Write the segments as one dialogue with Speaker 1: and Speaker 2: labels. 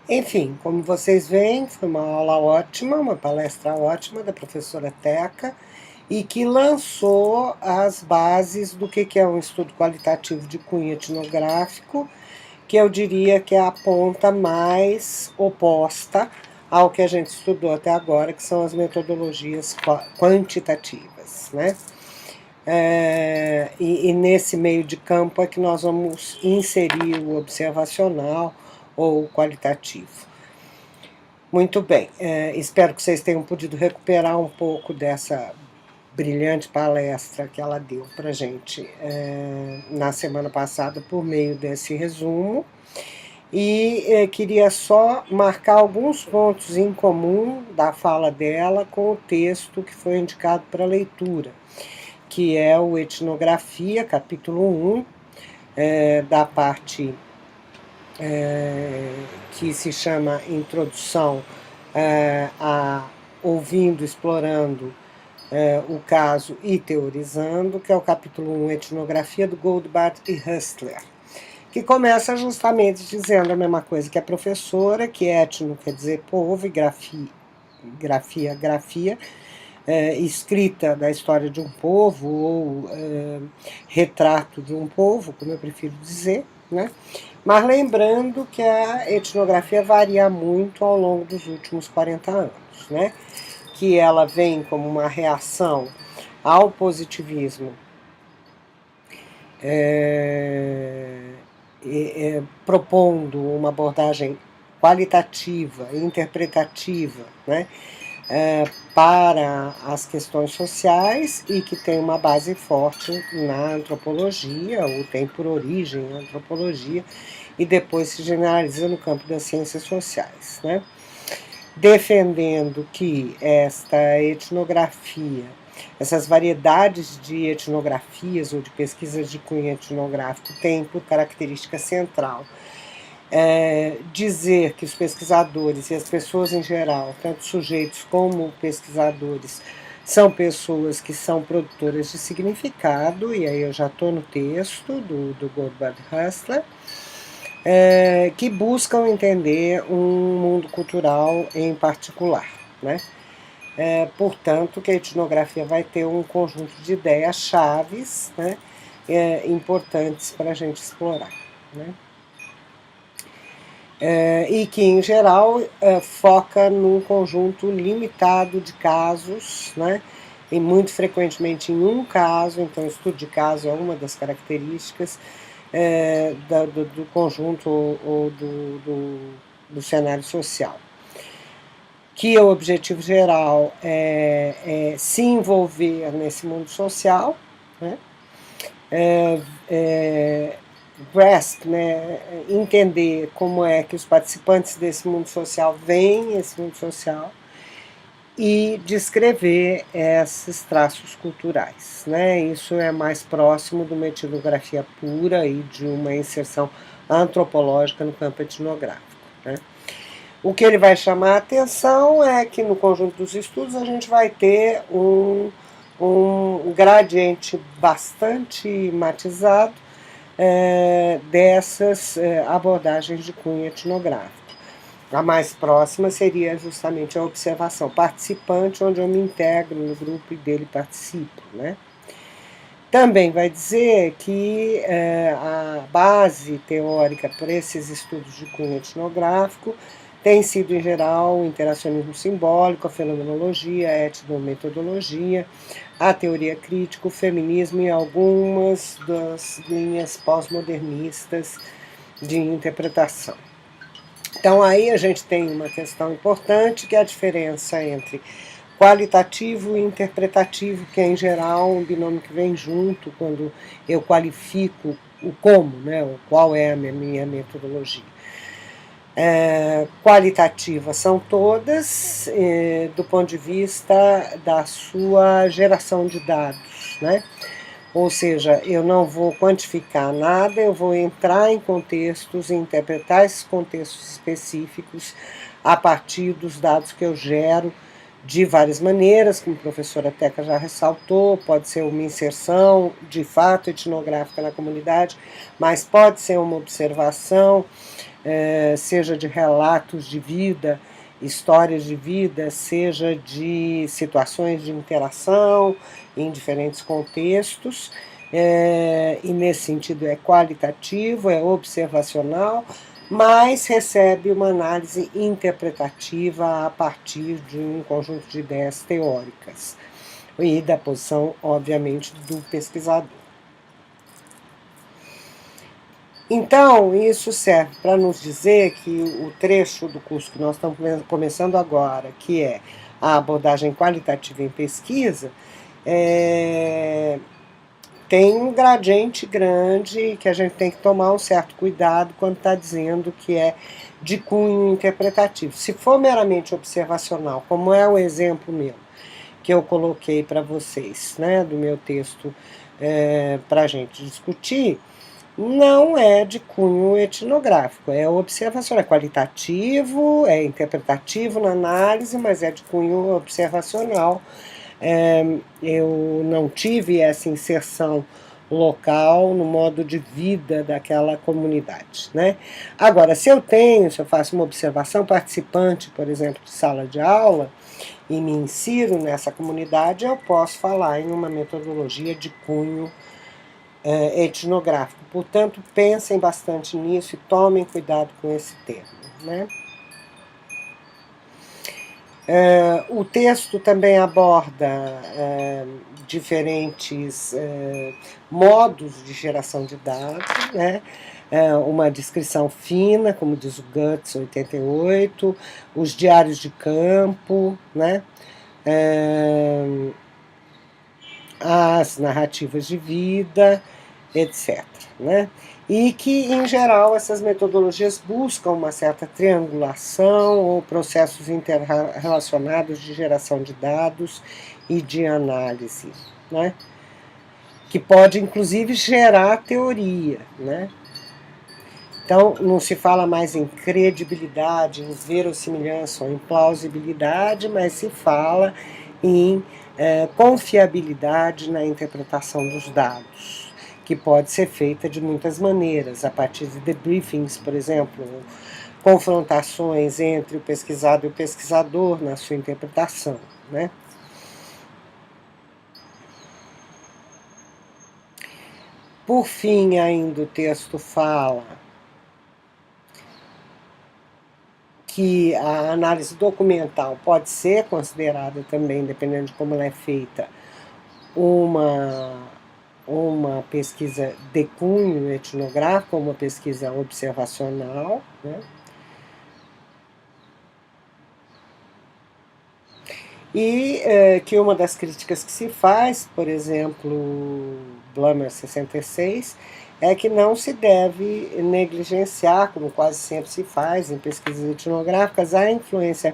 Speaker 1: Enfim, como vocês veem, foi uma aula ótima, uma palestra ótima da professora Teca, e que lançou as bases do que é um estudo qualitativo de cunho etnográfico, que eu diria que é a ponta mais oposta ao que a gente estudou até agora, que são as metodologias quantitativas, né? E nesse meio de campo é que nós vamos inserir o observacional ou o qualitativo. Muito bem, espero que vocês tenham podido recuperar um pouco dessa brilhante palestra que ela deu para gente na semana passada por meio desse resumo. E queria só marcar alguns pontos em comum da fala dela com o texto que foi indicado para leitura, que é o Etnografia, capítulo 1, da parte que se chama Introdução a Ouvindo, Explorando o Caso e Teorizando, que é o capítulo 1, Etnografia, do Goldbart e Hustler, que começa justamente dizendo a mesma coisa que a professora, que etno quer dizer povo, e grafia, escrita da história de um povo, ou retrato de um povo, como eu prefiro dizer, né? Mas lembrando que a etnografia varia muito ao longo dos últimos 40 anos, né? Que ela vem como uma reação ao positivismo, propondo uma abordagem qualitativa, interpretativa, né? Para as questões sociais, e que tem uma base forte na antropologia, ou tem por origem a antropologia, e depois se generaliza no campo das ciências sociais, né? Defendendo que esta etnografia, essas variedades de etnografias ou de pesquisas de cunho etnográfico têm por característica central dizer que os pesquisadores e as pessoas em geral, tanto sujeitos como pesquisadores, são pessoas que são produtoras de significado, e aí eu já estou no texto do Goldbart Hustler, que buscam entender um mundo cultural em particular, né? Portanto, que a etnografia vai ter um conjunto de ideias chaves, né, importantes para a gente explorar, né? E que, em geral, foca num conjunto limitado de casos, né? E muito frequentemente em um caso, então o estudo de caso é uma das características do conjunto ou do cenário social. Que o objetivo geral é se envolver nesse mundo social, né? Grasp, né, entender como é que os participantes desse mundo social veem esse mundo social e descrever esses traços culturais, né? Isso é mais próximo de uma etnografia pura e de uma inserção antropológica no campo etnográfico, né? O que ele vai chamar a atenção é que no conjunto dos estudos a gente vai ter um gradiente bastante matizado dessas abordagens de cunho etnográfico. A mais próxima seria justamente a observação participante, onde eu me integro no grupo e dele participo, né? Também vai dizer que a base teórica para esses estudos de cunho etnográfico tem sido, em geral, o interacionismo simbólico, a fenomenologia, a etnometodologia, a teoria crítica, o feminismo e algumas das linhas pós-modernistas de interpretação. Então aí a gente tem uma questão importante, que é a diferença entre qualitativo e interpretativo, que é em geral um binômio que vem junto quando eu qualifico o como, né, qual é a minha metodologia. Qualitativas são todas do ponto de vista da sua geração de dados, né? Ou seja, eu não vou quantificar nada, eu vou entrar em contextos e interpretar esses contextos específicos a partir dos dados que eu gero de várias maneiras, como a professora Teca já ressaltou. Pode ser uma inserção de fato etnográfica na comunidade, mas pode ser uma observação, seja de relatos de vida, histórias de vida, seja de situações de interação em diferentes contextos, e nesse sentido é qualitativo, é observacional, mas recebe uma análise interpretativa a partir de um conjunto de ideias teóricas e da posição, obviamente, do pesquisador. Então, isso serve para nos dizer que o trecho do curso que nós estamos começando agora, que é a abordagem qualitativa em pesquisa, tem um gradiente grande que a gente tem que tomar um certo cuidado quando está dizendo que é de cunho interpretativo. Se for meramente observacional, como é o exemplo meu, que eu coloquei para vocês, né, do meu texto para a gente discutir, não é de cunho etnográfico, é observacional, é qualitativo, é interpretativo na análise, mas é de cunho observacional. Eu não tive essa inserção local no modo de vida daquela comunidade, né? Agora, se eu faço uma observação participante, por exemplo, de sala de aula, e me insiro nessa comunidade, eu posso falar em uma metodologia de cunho etnográfico. Portanto, pensem bastante nisso e tomem cuidado com esse termo, né? O texto também aborda diferentes modos de geração de dados, né? Uma descrição fina, como diz o Guts 88, os diários de campo, né? As narrativas de vida, etc., né? E que, em geral, essas metodologias buscam uma certa triangulação ou processos interrelacionados de geração de dados e de análise, né? Que pode, inclusive, gerar teoria, né? Então, não se fala mais em credibilidade, em verossimilhança ou em plausibilidade, mas se fala em confiabilidade na interpretação dos dados, que pode ser feita de muitas maneiras, a partir de debriefings, por exemplo, confrontações entre o pesquisado e o pesquisador na sua interpretação, né? Por fim, ainda o texto fala que a análise documental pode ser considerada também, dependendo de como ela é feita, uma pesquisa de cunho etnográfico, uma pesquisa observacional, né? E que uma das críticas que se faz, por exemplo, Blumer 66, é que não se deve negligenciar, como quase sempre se faz em pesquisas etnográficas, a influência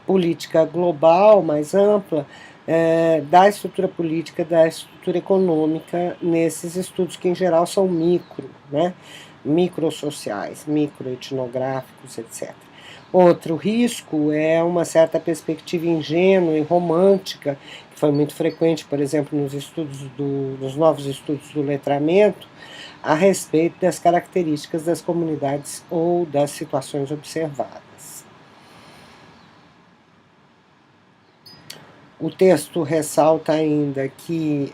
Speaker 1: política global mais ampla da estrutura política, da estrutura econômica nesses estudos que em geral são né? Microsociais, microetnográficos, etc. Outro risco é uma certa perspectiva ingênua e romântica, que foi muito frequente, por exemplo, nos novos estudos do letramento, a respeito das características das comunidades ou das situações observadas. O texto ressalta ainda que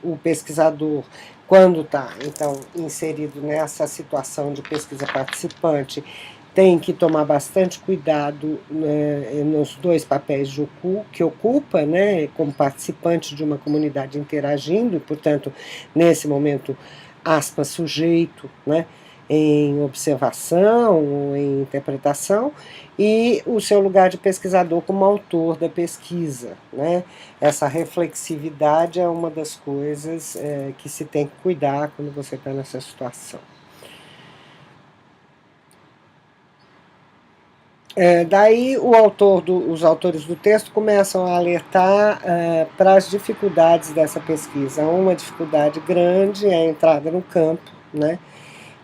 Speaker 1: o pesquisador, quando está então inserido nessa situação de pesquisa participante, tem que tomar bastante cuidado nos dois papéis que ocupa, né, como participante de uma comunidade interagindo, e, portanto, nesse momento, aspas, sujeito, né, em observação, em interpretação, e o seu lugar de pesquisador como autor da pesquisa, né? Essa reflexividade é uma das coisas que se tem que cuidar quando você está nessa situação. Daí os autores do texto começam a alertar para as dificuldades dessa pesquisa. Uma dificuldade grande é a entrada no campo, né?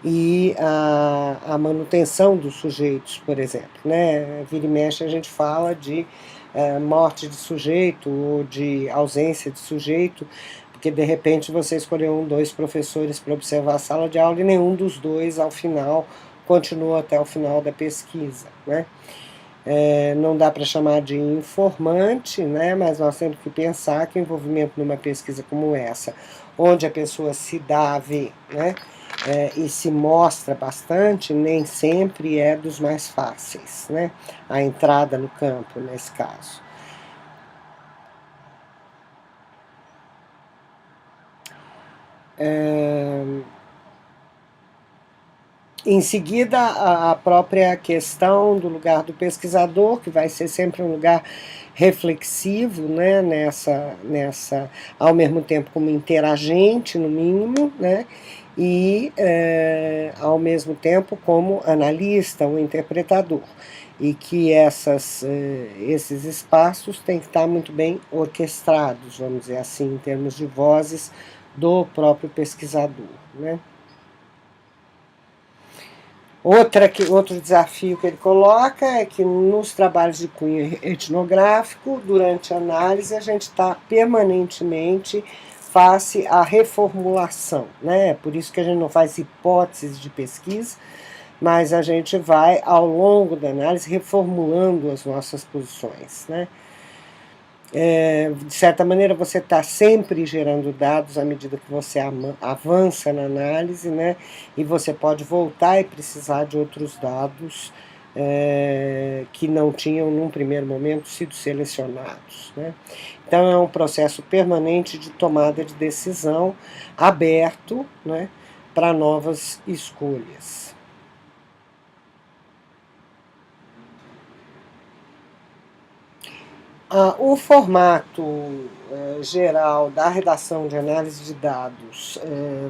Speaker 1: E a manutenção dos sujeitos, por exemplo, né? Vira e mexe a gente fala de morte de sujeito ou de ausência de sujeito, porque de repente você escolheu dois professores para observar a sala de aula e nenhum dos dois, ao final, continua até o final da pesquisa, né? Não dá para chamar de informante, né? Mas nós temos que pensar que o envolvimento numa pesquisa como essa, onde a pessoa se dá a ver, né? E se mostra bastante, nem sempre é dos mais fáceis, né? A entrada no campo, nesse caso. Em seguida, a própria questão do lugar do pesquisador, que vai ser sempre um lugar reflexivo, né, ao mesmo tempo como interagente, no mínimo, né, e ao mesmo tempo como analista, um interpretador. E que esses espaços têm que estar muito bem orquestrados, vamos dizer assim, em termos de vozes do próprio pesquisador, né. Outro desafio que ele coloca é que nos trabalhos de cunho etnográfico, durante a análise, a gente está permanentemente face à reformulação, né? Por isso que a gente não faz hipóteses de pesquisa, mas a gente vai, ao longo da análise, reformulando as nossas posições, né? De certa maneira, você está sempre gerando dados à medida que você avança na análise, né? E você pode voltar e precisar de outros dados que não tinham, num primeiro momento, sido selecionados, né? Então, é um processo permanente de tomada de decisão, aberto, né, para novas escolhas. O formato geral da redação de análise de dados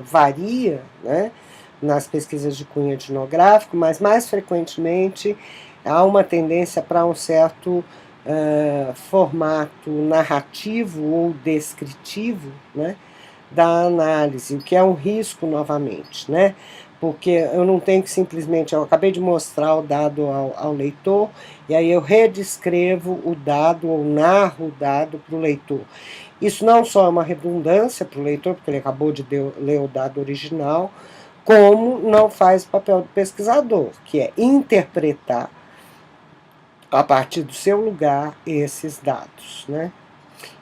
Speaker 1: varia, né, nas pesquisas de cunho etnográfico, mas mais frequentemente há uma tendência para um certo formato narrativo ou descritivo, né, da análise, o que é um risco novamente, né? Porque eu não tenho que simplesmente, eu acabei de mostrar o dado ao leitor, e aí eu redescrevo o dado ou narro o dado para o leitor. Isso não só é uma redundância para o leitor, porque ele acabou de ler o dado original, como não faz o papel do pesquisador, que é interpretar, a partir do seu lugar, esses dados, né?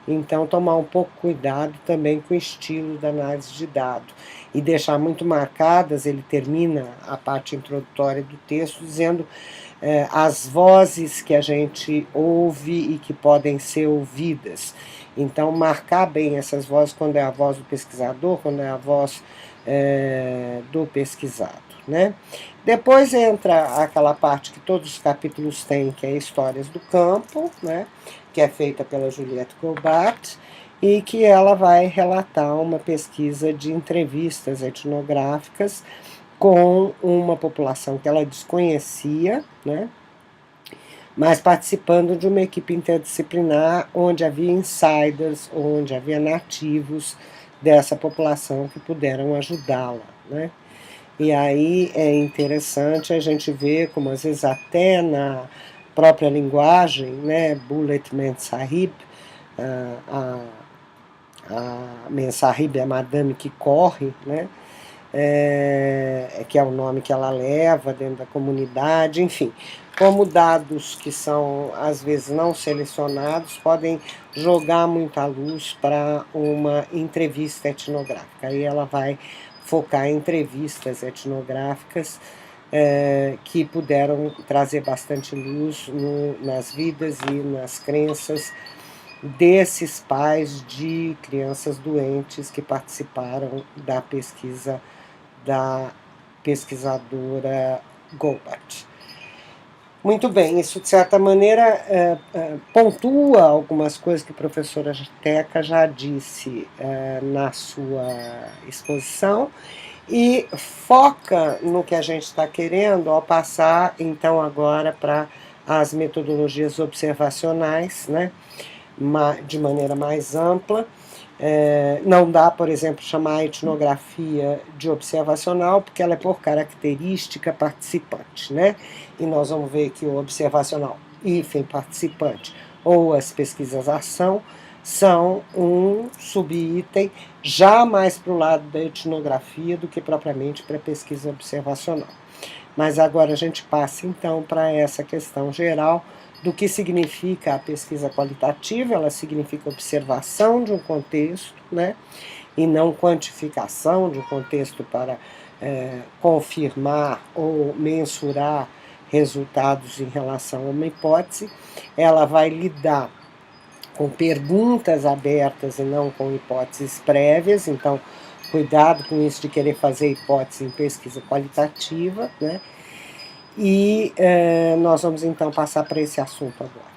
Speaker 1: Então, tomar um pouco cuidado também com o estilo da análise de dado e deixar muito marcadas, ele termina a parte introdutória do texto dizendo as vozes que a gente ouve e que podem ser ouvidas. Então, marcar bem essas vozes quando é a voz do pesquisador, quando é a voz do pesquisado, né? Depois entra aquela parte que todos os capítulos têm, que é Histórias do Campo, né? Que é feita pela Juliette Goldbart, e que ela vai relatar uma pesquisa de entrevistas etnográficas com uma população que ela desconhecia, né? Mas participando de uma equipe interdisciplinar onde havia insiders, onde havia nativos dessa população que puderam ajudá-la, né? E aí é interessante a gente ver como às vezes até na própria linguagem, né, Bulet Mensahib, a Mensahib é a madame que corre, né, que é o nome que ela leva dentro da comunidade, enfim, como dados que são às vezes não selecionados podem jogar muita luz para uma entrevista etnográfica. Aí ela vai focar em entrevistas etnográficas que puderam trazer bastante luz nas vidas e nas crenças desses pais de crianças doentes que participaram da pesquisa da pesquisadora Goldbart. Muito bem, isso de certa maneira pontua algumas coisas que a professora Teca já disse na sua exposição e foca no que a gente está querendo ao passar então agora para as metodologias observacionais, né, de maneira mais ampla. Não dá, por exemplo, chamar a etnografia de observacional, porque ela é por característica participante, né? E nós vamos ver que o observacional participante ou as pesquisas-ação são um subitem já mais para o lado da etnografia do que propriamente para a pesquisa observacional. Mas agora a gente passa então para essa questão geral do que significa a pesquisa qualitativa. Ela significa observação de um contexto, né? E não quantificação de um contexto para confirmar ou mensurar resultados em relação a uma hipótese. Ela vai lidar com perguntas abertas e não com hipóteses prévias, então cuidado com isso de querer fazer hipótese em pesquisa qualitativa, né? E nós vamos então passar para esse assunto agora.